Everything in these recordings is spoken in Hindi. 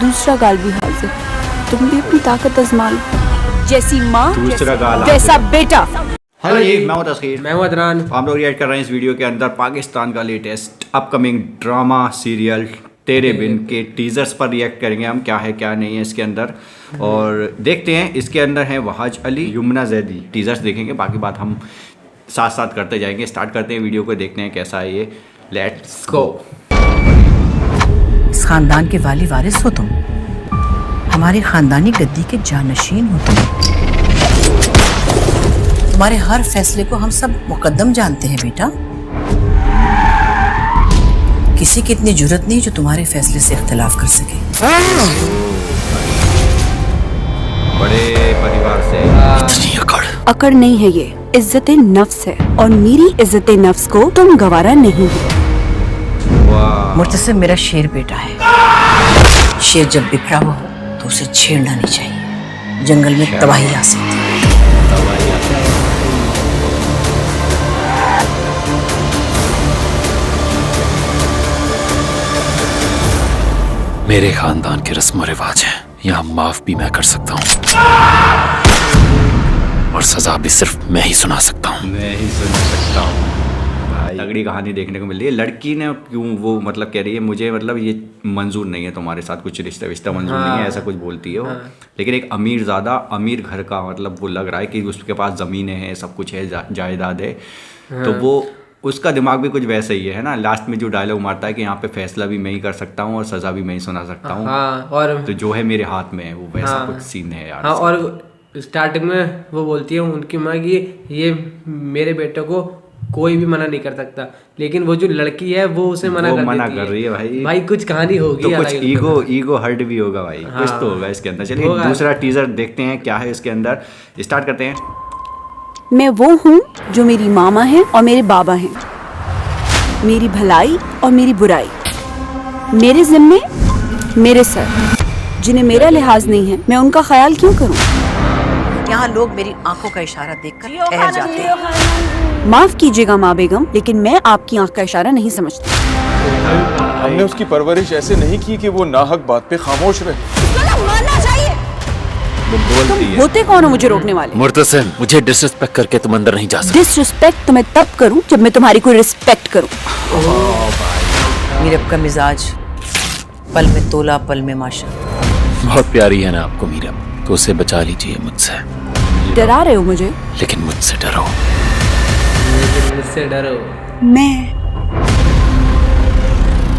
दूसरा गाल भी हाजिर। तुम भी अपनी ताकत आजमा लो। जैसी माँ दूसरा गाल वैसा बेटा। हेलो जी, मैं हूं तस्कीर। मैं हूं अदनान। हम लोग रिएक्ट कर रहे हैं इस वीडियो के अंदर पाकिस्तान का लेटेस्ट अपकमिंग ड्रामा सीरियल तेरे बिन के टीजर्स पर रिएक्ट करेंगे हम, क्या है क्या नहीं है इसके अंदर। और देखते हैं इसके अंदर है वहाज अली, युमना जैदी। टीजर्स देखेंगे, बाकी बात हम साथ साथ करते जाएंगे। स्टार्ट करते हैं वीडियो को, देखते हैं कैसा है ये। Let's go. इस खानदान के वाली वारिस हो तुम, हमारी खानदानी गद्दी के जानशीन हो तुम। तुम्हारे हर फैसले को हम सब मुकद्दम जानते हैं बेटा। किसी की इतनी जुर्रत नहीं जो तुम्हारे फैसले से इख्तिलाफ कर सके। बड़े परिवार से इतनी अकड़ नहीं है, ये इज्जत नफ्स है, और मेरी इज्जत नफ्स को तुम गवारा नहीं हो। मुर्तसिम मेरा शेर बेटा है। शेर जब बिखरा हो तो उसे छेड़ना नहीं चाहिए, जंगल में तबाही आ सकती है। मेरे खानदान के रस्म और रिवाज हैं, यहाँ माफ भी मैं कर सकता हूँ और सजा भी सिर्फ मैं ही सुना सकता हूँ। मैं ही सुन सकता हूँ। भाई तगड़ी कहानी देखने को मिल रही है। लड़की ने क्यों वो मतलब कह रही है मुझे मतलब ये मंजूर नहीं है तुम्हारे साथ, कुछ रिश्ता विश्ता मंजूर नहीं है, ऐसा कुछ बोलती है वो। लेकिन एक अमीर घर का मतलब वो लग रहा है कि उसके पास ज़मीनें हैं, सब कुछ है, जायदाद है। तो वो उसका दिमाग भी कुछ वैसा ही है ना। लास्ट में जो डायलॉग मारता है कि यहाँ पे फैसला भी मैं ही कर सकता हूँ और सज़ा भी मैं ही सुना सकता हूँ। और तो जो है मेरे हाथ में है, वो वैसा कुछ सीन है यार। हाँ, और स्टार्टिंग में वो बोलती है उनकी माँ कि ये मेरे बेटे को कोई भी मना नहीं कर सकता, लेकिन वो जो लड़की है वो उसे मना कर रही है। भाई कुछ कहानी होगी तो कुछ ईगो हर्ट भी होगा भाई। कुछ तो होगा इसके अंदर। चलिए दूसरा टीजर देखते हैं क्या है इसके अंदर। स्टार्ट करते हैं। मैं वो हूँ जो मेरी मामा है और मेरे बाबा हैं, मेरी भलाई और मेरी बुराई मेरे जिम्मे, मेरे सर। जिन्हें मेरा लिहाज नहीं है, मैं उनका ख्याल क्यों करूँ? यहाँ लोग मेरी आंखों का इशारा देखकर ठहर जाते हैं। माफ कीजिएगा माँ बेगम, लेकिन मैं आपकी आंख का इशारा नहीं समझती। हमने उसकी परवरिश ऐसे नहीं की कि वो नाहक बात पे खामोश रहे। तुम होते कौन हो मुझे रोकने वाले? मुर्तसिम, मुझे डिसरिस्पेक्ट करके तुम अंदर नहीं जा सकते। डिसरिस्पेक्ट तो मैं तब करूं जब मैं तुम्हारी कोई रिस्पेक्ट करूं। मीरब का मिजाज पल में तोला पल में माशा। बहुत प्यारी है ना आपको मीरब, तो उसे बचा लीजिए मुझसे। डरा रहे हो मुझे? लेकिन मुझसे डरो। मुझसे डरो। मैं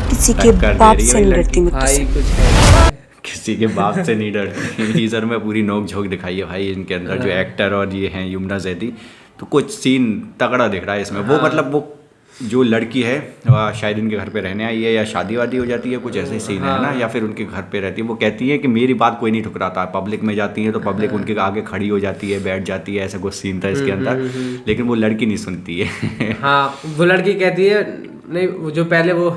किसी के बाप से नहीं डरती। भाई कुछ है। किसी के बाप से नहीं डरती। टीजर में पूरी नोक झोंक दिखाई है भाई इनके अंदर। जो एक्टर और ये हैं युमना जैदी, तो कुछ सीन तगड़ा दिख रहा है इसमें। वो मतलब वो जो लड़की है शायद इनके घर पे रहने आई है या शादी वादी हो जाती है, कुछ ऐसे सीन है ना, या फिर उनके घर पे रहती है। वो कहती है कि मेरी बात कोई नहीं ठुकराता। पब्लिक में जाती है तो पब्लिक उनके आगे खड़ी हो जाती है, बैठ जाती है, ऐसा कुछ सीन था इसके अंदर। लेकिन वो लड़की नहीं सुनती है। हाँ, वो लड़की कहती है नहीं, जो पहले वो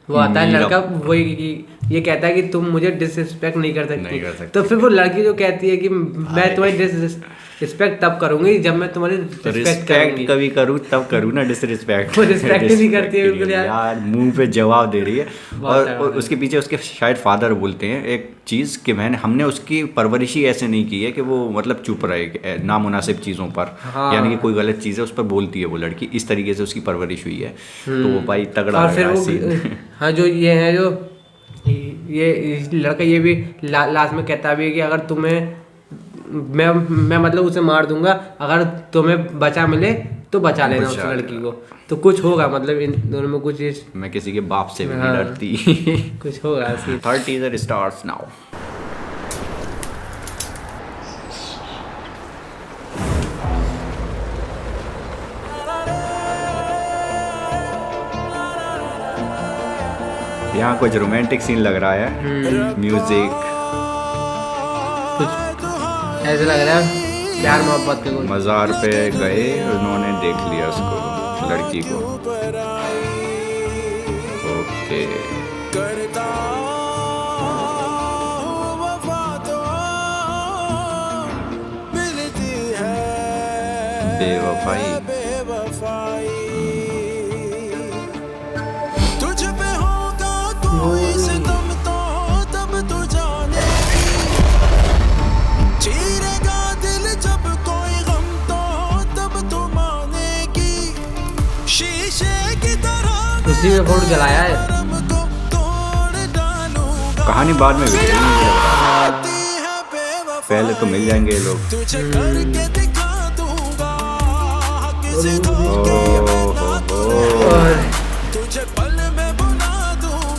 आता है लड़का, वो ये कहता है कि तुम मुझे डिसरिस्पेक्ट नहीं कर सकती। तो फिर वो लड़की जो कहती है कि मैं तुम्हारी डिसरिस्पेक्ट तब करूंगी जब मैं तुम्हारी रिस्पेक्ट कभी करूँ तब करूँ ना, डिसरिस्पेक्ट। वो रिस्पेक्ट नहीं करती है बिल्कुल यार, मुंह पे जवाब दे रही है। और उसके पीछे उसके शायद फादर बोलते हैं एक चीज़ कि हमने उसकी परवरिश ही ऐसे नहीं की है कि वो मतलब चुप रहे नामुनासिब चीज़ों पर। यानी कि कोई गलत चीज़ है उस पर बोलती है वो लड़की, इस तरीके से उसकी परवरिश हुई है। तो वो भाई तगड़ा। और फिर वो हाँ, जो ये है, जो ये लड़का ये भी लास्ट में कहता भी है कि अगर तुम्हें मैं मतलब उसे मार दूंगा, अगर तुम्हें बचा मिले तो बचा लेना उस लड़की को। तो कुछ होगा, मतलब इन दोनों में कुछ। मैं किसी के बाप से भी नहीं डरती। कुछ होगा। Third teaser starts now. यहाँ कुछ रोमांटिक सीन लग रहा है। म्यूजिक कुछ ऐसे लग रहा है प्यार मोहब्बत के। मज़ार पे गए, उन्होंने देख लिया उसको, लड़की को। ओके। बेवफाई। उसी में फोटो जलाया है। कहानी बाद में बिगड़ी, मुझे लग रहा है। पहले तो मिल जाएंगे ये लोग। और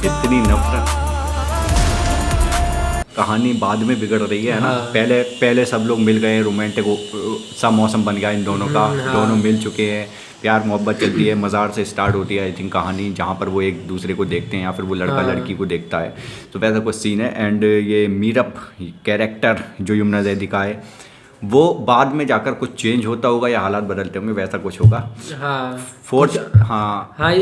इतनी नफरत, कहानी बाद में बिगड़ रही है ना। पहले सब लोग मिल गए, रोमांटिक सा मौसम बन गया इन दोनों का। दोनों मिल चुके हैं, प्यार मोहब्बत चलती है, मज़ार से स्टार्ट होती है आई थिंक कहानी, जहाँ पर वो एक दूसरे को देखते हैं या फिर वो लड़का लड़की को देखता है। तो वैसा कुछ सीन है। एंड ये मीरब कैरेक्टर जो यमुना जैदी का है, वो बाद में जाकर कुछ चेंज होता होगा या हालात बदलते होंगे, वैसा कुछ होगा। हाँ फोर्थ, हाँ हाँ,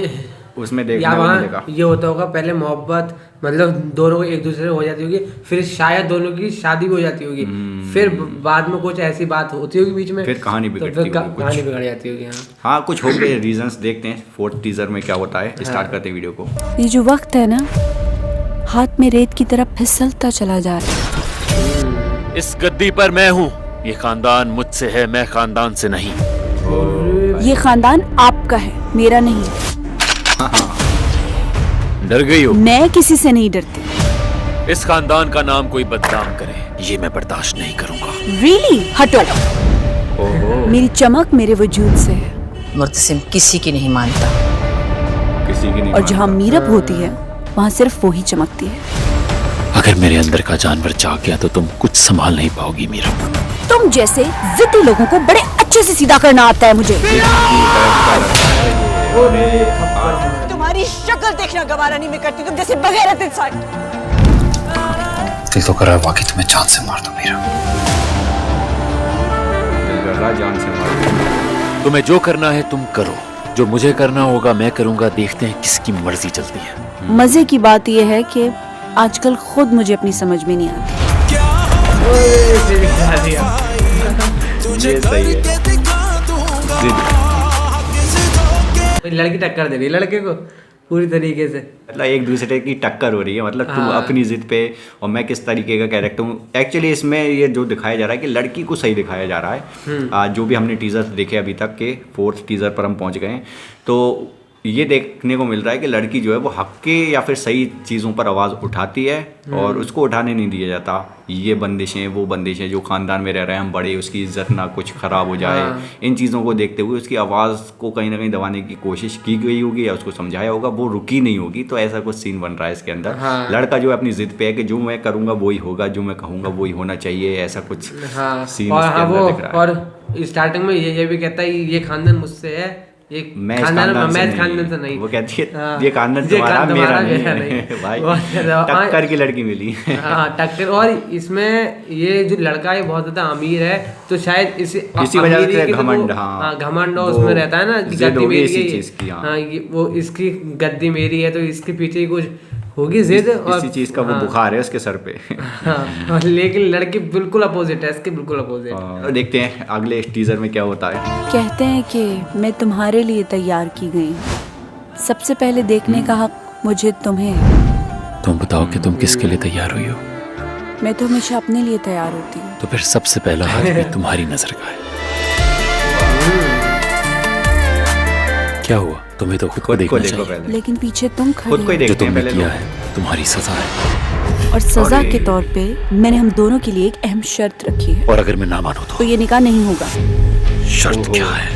उसमें देखने या को वहाँ मिलेगा। ये होता होगा पहले मोहब्बत, मतलब दोनों को एक दूसरे से हो जाती होगी, फिर शायद दोनों की शादी भी हो जाती होगी, फिर बाद में कुछ ऐसी बात होती होगी बीच में, फिर कहानी तो बिगड़ती फिर होगी कहानी कुछ। बिगड़ जाती होगी। हाँ हाँ कुछ हो गए रीजंस, देखते हैं फोर्थ टीजर में क्या होता है। स्टार्ट करते हैं वीडियो को। ये जो वक्त है ना, हाथ में रेत की तरफ फिसलता चला जा रहा है। इस गद्दी पर मैं हूँ, ये खानदान मुझसे है, मैं खानदान से नहीं। ये खानदान आपका है, मेरा नहीं। डर गई हो? मैं किसी से नहीं डरती। इस खानदान का नाम कोई बदनाम करे, ये मैं बर्दाश्त नहीं करूंगा। रियली? हटो। ओहो, मेरी चमक मेरे वजूद से है, मुर्तसिम किसी की नहीं मानता। किसी की नहीं और जहाँ मानता। मीरब होती है वहाँ सिर्फ वो ही चमकती है। अगर मेरे अंदर का जानवर जाग गया तो तुम कुछ संभाल नहीं पाओगी मीरब। तुम जैसे जिद्दी लोगों को बड़े अच्छे से सीधा करना आता है मुझे। तुम्हारी शक्ल देखना गवारा नहीं मैं करती, तुम जैसे बगैरत इंसान। दिल तो कर रहा है वाकई तुम्हें जान से मार दूं मीरब। दिल कर रहा है जान से मार। तुम्हें जो करना है तुम करो, जो मुझे करना होगा मैं करूंगा। देखते हैं किसकी मर्जी चलती है। मजे की बात यह है कि आजकल खुद मुझे अपनी समझ में नहीं आती। ये सही है। लड़की टक्कर दे रही है लड़के को पूरी तरीके से। मतलब एक दूसरे की टक्कर हो रही है, मतलब तू अपनी जिद पे और मैं किस तरीके का कैरेक्टर हूँ। एक्चुअली इसमें ये जो दिखाया जा रहा है कि लड़की को सही दिखाया जा रहा है। जो भी हमने टीजर देखे अभी तक के, फोर्थ टीजर पर हम पहुँच गए हैं, तो ये देखने को मिल रहा है कि लड़की जो है वो हक के या फिर सही चीज़ों पर आवाज़ उठाती है और उसको उठाने नहीं दिया जाता। ये बंदिशें, वो बंदिशें, जो ख़ानदान में रह रहे हैं हम बड़े, उसकी इज्जत ना कुछ ख़राब हो जाए, इन चीज़ों को देखते हुए उसकी आवाज़ को कहीं ना कहीं दबाने की कोशिश की गई होगी या उसको समझाया होगा, वो रुकी नहीं होगी। तो ऐसा कुछ सीन बन रहा है इसके अंदर। लड़का जो है अपनी जिद पे है कि जो मैं करूँगा वही होगा, जो मैं कहूँगा वही होना चाहिए, ऐसा कुछ सीन और इसके अंदर दिख रहा है। और स्टार्टिंग में ये भी कहता है ये खानदान मुझसे है, ये मैं खानदान खानदान से नहीं। वो कहती है ये खानदान ये तुम्हारा तुम्हारा मेरा नहीं। भाई टक्कर की लड़की मिली। हाँ टक्कर। और इसमें ये जो लड़का है बहुत ज्यादा अमीर है, तो शायद इसी वजह अमीरी से के तो घमंड, वो- हाँ। हाँ घमंड वो उसमें रहता है ना कि जिद गद्दी होगी मेरी इसी है, चीज़ की, हाँ। हाँ वो इसकी गद्दी मेरी है, तो इसके पीछे ही कुछ होगी जिद। और इसी चीज़ का वो बुखार है उसके सर पे। हाँ, लेकिन लड़की बिल्कुल अपोजिट है, इसके बिल्कुल अपोजिट। तो देखते हैं अगले टीजर में क्या होता है। कहते हैं कि मैं तुम्हारे लिए तैयार की गई हूँ। सबसे पहले देखने का हक मुझे तुम्हें है। तुम बताओ कि तुम किसके लिए तैयार हुई हो? मैं तो हमेशा अपने लिए तैयार होती हूँ। तो फिर सबसे पहला हाथ भी तुम्हारी नजर का है। क्या हुआ? तुम्हें तो खुद को खुद को देखना देखो चाहिए। पहले, लेकिन पीछे तुम खड़े खुद को ही हो। जो देखते हैं तुमने पहले किया लोग। है तुम्हारी सजा है। और सजा के तौर पे मैंने हम दोनों के लिए एक अहम शर्त रखी है। और अगर मैं ना मानूं तो तो ये निकाह नहीं होगा। शर्त क्या है?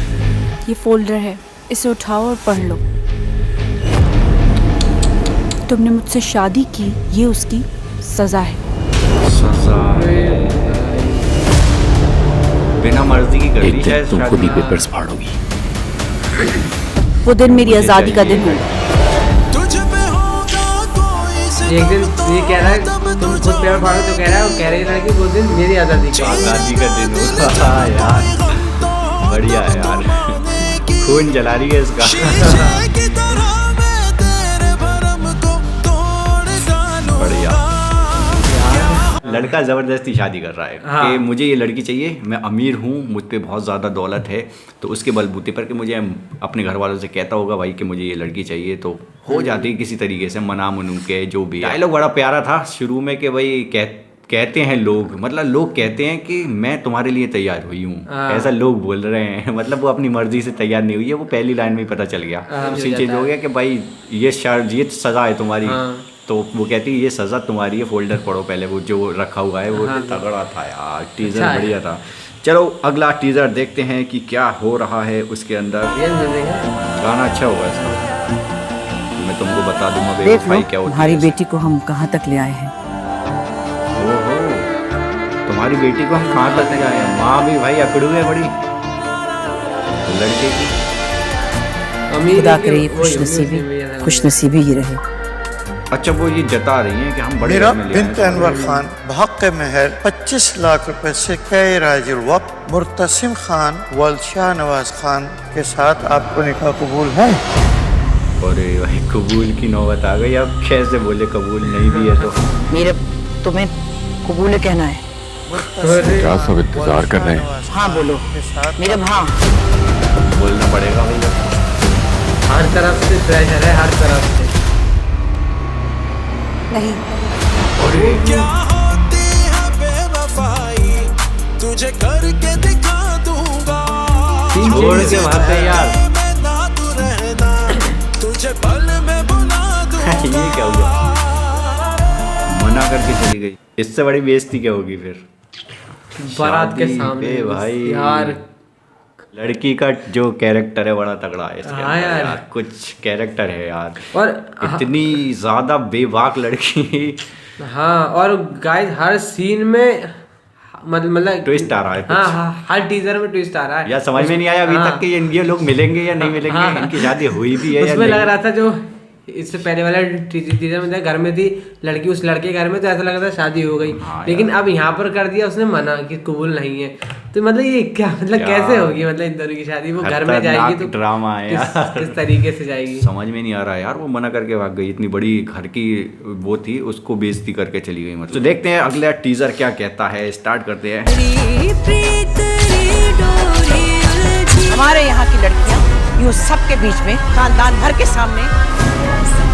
ये फोल्डर है, इसे उठाओ और पढ़ लो। तुमने मुझसे शादी की, ये उसकी सजा है। बिना मर्जी की कर एक दी दिन शायद तुम खुद ही शादी। पेपर्स फाड़ोगी। वो दिन मेरी आज़ादी का दिन होगा। एक दिन ये कह रहा है तुम खुद पेड़ फाड़ो, तो कह रहा है वो कह रही लड़की वो दिन मेरी आज़ादी का। आज़ादी का दिन होगा। यार बढ़िया है यार, खून जला रही है इसका। बढ़िया। लड़का ज़बरदस्ती शादी कर रहा है कि मुझे ये लड़की चाहिए, मैं अमीर हूँ, मुझ पे बहुत ज़्यादा दौलत है, तो उसके बलबूते पर कि मुझे अपने घर वालों से कहता होगा भाई कि मुझे ये लड़की चाहिए, तो हो जाती है किसी तरीके से मना मनू के। जो भी डायलॉग बड़ा प्यारा था शुरू में कि भाई कहते हैं लोग, मतलब लोग कहते हैं कि मैं तुम्हारे लिए तैयार हुई हूँ, हाँ। ऐसा लोग बोल रहे हैं। मतलब वो अपनी मर्जी से तैयार नहीं हुई है, वो पहली लाइन में ही पता चल गया। हाँ, उसी हो चीज़ जाता हो गया कि भाई ये सज़ा है तुम्हारी। हाँ। तो वो कहती है ये सज़ा तुम्हारी है, फोल्डर पढ़ो पहले। वो जो रखा हुआ है वो हाँ। तगड़ा था यार, टीज़र अच्छा है। बढ़िया था। चलो अगला टीज़र देखते हैं कि क्या हो रहा है उसके अंदर। ये म्यूजिक है। गाना अच्छा होगा इसका, मैं तुमको बता दूंगा देख लो बेवफाई क्या होती तुम्हारी है। बेटी को हम कहाँ तक ले आए हैं। ओहो, तुम्हारी बेटी को हम कहाँ तक ले आए हैं। माँ भी भाई अकड़ू है बड़ी लड़के की। अमीर खुदा है कि करे ये वही म्यूजिक खुशनसीबी ही रहे। अच्छा वो ये जता रही हैं कि हम बड़े मेरा घर में ले बिन्त आए हैं। अनवर खान बहक महर 25 लाख रुपए से कई राजुल वक्त मुर्तसिम खान वल्द शाहनवाज खान के साथ आपको निकाह कबूल है। अरे भाई कबूल की नौबत आ गई, अब कैसे बोले कबूल नहीं भी है तो। मेरे तुम्हें कबूल कहना है। क्या सब इंतजार कर रहे हैं? हाँ बोलो मेरे हाँ। बोलना पड़ेगा भैया। हर तरफ से प्रेशर है, हर तरफ से। नहीं, क्या होती है बेवफाई, तुझे करके दिखा दूंगा। छोड़ के भागते यार। मैं ना तू रहना, तुझे पल में बुला दूंगा। ये क्या हुआ, मना करके चली गई। इससे बड़ी बेइज्जती क्या होगी फिर बारात के शादी सामने पे भाई। यार लड़की का जो कैरेक्टर है बड़ा तगड़ा है इसके हाँ अंदर यार। यार, कुछ कैरेक्टर है यार। और इतनी ज्यादा बेबाक लड़की। हाँ, और गाइस हर सीन में मतलब ट्विस्ट आ रहा है कुछ। हाँ हाँ, हर टीजर में ट्विस्ट आ रहा है। यार समझ में नहीं आया अभी हाँ। तक कि ये लोग मिलेंगे या नहीं मिलेंगे। हाँ। इनकी शादी हुई भी है या उसमें लग नहीं। रहा था जो इससे पहले वाला टीजर में था, घर में थी लड़की उस लड़के के घर में, तो ऐसा लग रहा था शादी हो गई। हाँ लेकिन यार। अब यहाँ पर कर दिया उसने मना कि कबूल नहीं है। तो मतलब ये क्या, मतलब यार। कैसे होगी, मतलब इन दोनों की शादी। वो घर में जाएगी तो ड्रामा है यार। किस तरीके से जाएगी। समझ में नहीं आ रहा यार, वो मना करके भाग गई। इतनी बड़ी घर की वो थी, उसको बेइज्जती करके चली गई। मतलब तो देखते हैं अगला टीजर क्या कहता है, स्टार्ट करते हैं। हमारे यहाँ की लड़कियाँ यूँ सबके बीच में खानदान भर के सामने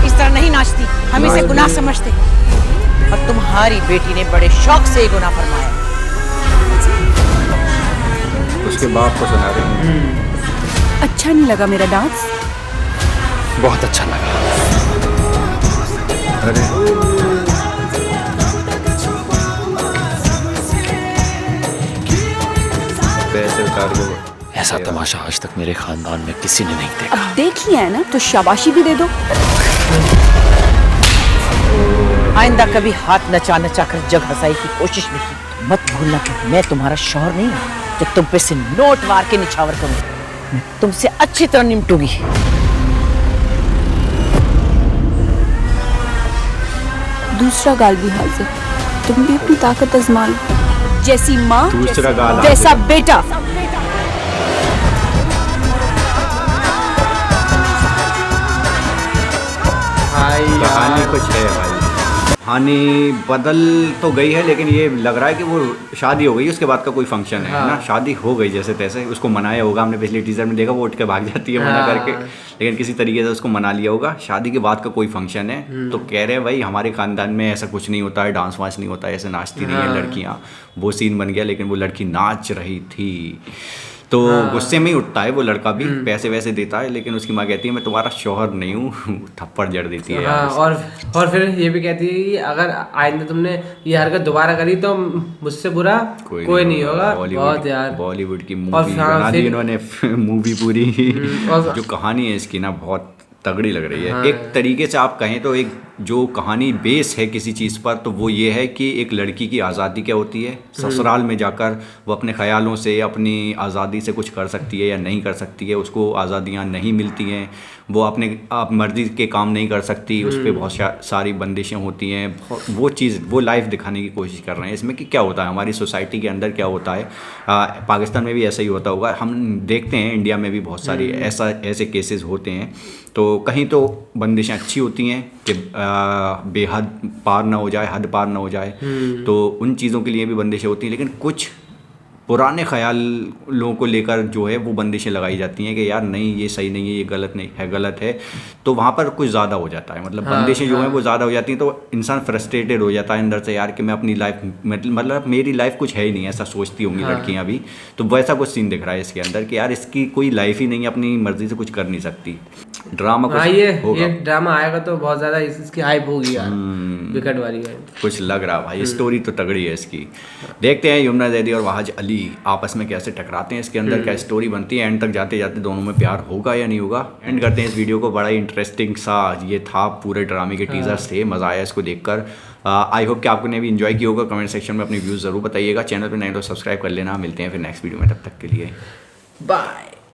इस तरह नहीं नाचती। हम इसे गुनाह समझते हैं और तुम्हारी बेटी ने बड़े शौक से ये गुनाह फरमाया। उसके बाप को सुना रही हूँ। अच्छा नहीं लगा मेरा डांस। बहुत अच्छा लगा। अरे पैसे उतार दो। ऐसा तमाशा आज तक मेरे खानदान में किसी ने नहीं देखा। अब देख लिया है ना, तो शाबाशी भी दे दो। आइंदा कभी हाथ नचा नचा कर जग हंसाई की कोशिश नहीं की। मत भूलना कि मैं तुम्हारा शौहर नहीं हूँ जो तुम पे से नोट मार के निछावर करूँ। मैं तुमसे अच्छी तरह निपटूंगी। दूसरा गाल भी हाजिर, तुम भी अपनी ताकत आजमा लो। जैसी माँ दूसरा गाल वैसा हाजिर। बेटा। भाई कहानी यार, कुछ है भाई। कहानी बदल तो गई है, लेकिन ये लग रहा है कि वो शादी हो गई, उसके बाद का कोई फंक्शन है हाँ। ना। शादी हो गई जैसे तैसे, उसको मनाया होगा। हमने पिछले टीजर में देखा वो उठ के भाग जाती है मना हाँ। करके, लेकिन किसी तरीके से उसको मना लिया होगा। शादी के बाद का कोई फंक्शन है तो कह रहे हैं भाई हमारे खानदान में ऐसा कुछ नहीं होता है, डांस वांस नहीं होता है, ऐसे नाचती नहीं है हाँ। लड़कियाँ। वो सीन बन गया, लेकिन वो लड़की नाच रही थी। तो गुस्से में ही उठता है वो लड़का भी, पैसे वैसे देता है, लेकिन उसकी माँ कहती है मैं तुम्हारा शौहर नहीं हूँ। थप्पड़ जड़ देती है हाँ, यार। और फिर ये भी कहती है कि अगर आइंदा तुमने ये हरकत दोबारा करी तो मुझसे बुरा कोई नहीं होगा। बहुत यार, बॉलीवुड की और मूवी हाँ, बना दी फिर- इन्होंने। मूवी पूरी और- जो कहानी है इसकी ना बहुत तगड़ी लग रही है। हाँ। एक तरीके से आप कहें तो एक जो कहानी बेस है किसी चीज़ पर, तो वो ये है कि एक लड़की की आज़ादी क्या होती है। ससुराल में जाकर वो अपने ख्यालों से, अपनी आज़ादी से कुछ कर सकती है या नहीं कर सकती है। उसको आज़ादियाँ नहीं मिलती हैं, वो अपने आप मर्जी के काम नहीं कर सकती, उस पर बहुत सारी बंदिशें होती हैं। वो चीज़, वो लाइफ दिखाने की कोशिश कर रहे हैं इसमें कि क्या होता है हमारी सोसाइटी के अंदर, क्या होता है। पाकिस्तान में भी ऐसा ही होता होगा, हम देखते हैं। इंडिया में भी बहुत सारी ऐसे केसेस होते हैं। तो कहीं तो बंदिशें अच्छी होती हैं कि बेहद पार ना हो जाए, हद पार ना हो जाए, तो उन चीज़ों के लिए भी बंदिशें होती हैं। लेकिन कुछ पुराने ख्यालों को लेकर जो है वो बंदिशें लगाई जाती हैं कि यार नहीं ये सही नहीं है, ये गलत नहीं है, गलत है, तो वहाँ पर कुछ ज़्यादा हो जाता है, मतलब बंदिशें जो हैं वो ज़्यादा हो जाती हैं, तो इंसान फ्रस्ट्रेटेड हो जाता है अंदर से यार कि मैं अपनी लाइफ मतलब मेरी लाइफ कुछ है ही नहीं, ऐसा सोचती होंगी लड़कियाँ भी। तो वैसा कुछ सीन दिख रहा है इसके अंदर कि यार इसकी कोई लाइफ ही नहीं है, अपनी मर्जी से कुछ कर नहीं सकती। ड्रामा कुछ ये ड्रामा आएगा तो बहुत ज़्यादा इसकी हाइप होगी यार, विकेट वाली है कुछ लग रहा भाई। स्टोरी तो तगड़ी है इसकी। देखते हैं यमुना जैदी और वाहज अली आपस में कैसे टकराते हैं, इसके अंदर क्या स्टोरी बनती है, एंड तक जाते जाते दोनों में प्यार होगा या नहीं होगा। एंड करते हैं इस वीडियो को। बड़ा ही इंटरेस्टिंग सा ये था, पूरे ड्रामे के टीजर्स थे, मज़ा आया इसको देखकर। आई होप कि आपने भी इन्जॉय किया होगा। कमेंट सेक्शन में अपनी व्यूज़ ज़रूर बताइएगा। चैनल पर नए तो सब्सक्राइब कर लेना। मिलते हैं फिर नेक्स्ट वीडियो में, तब तक के लिए बाय।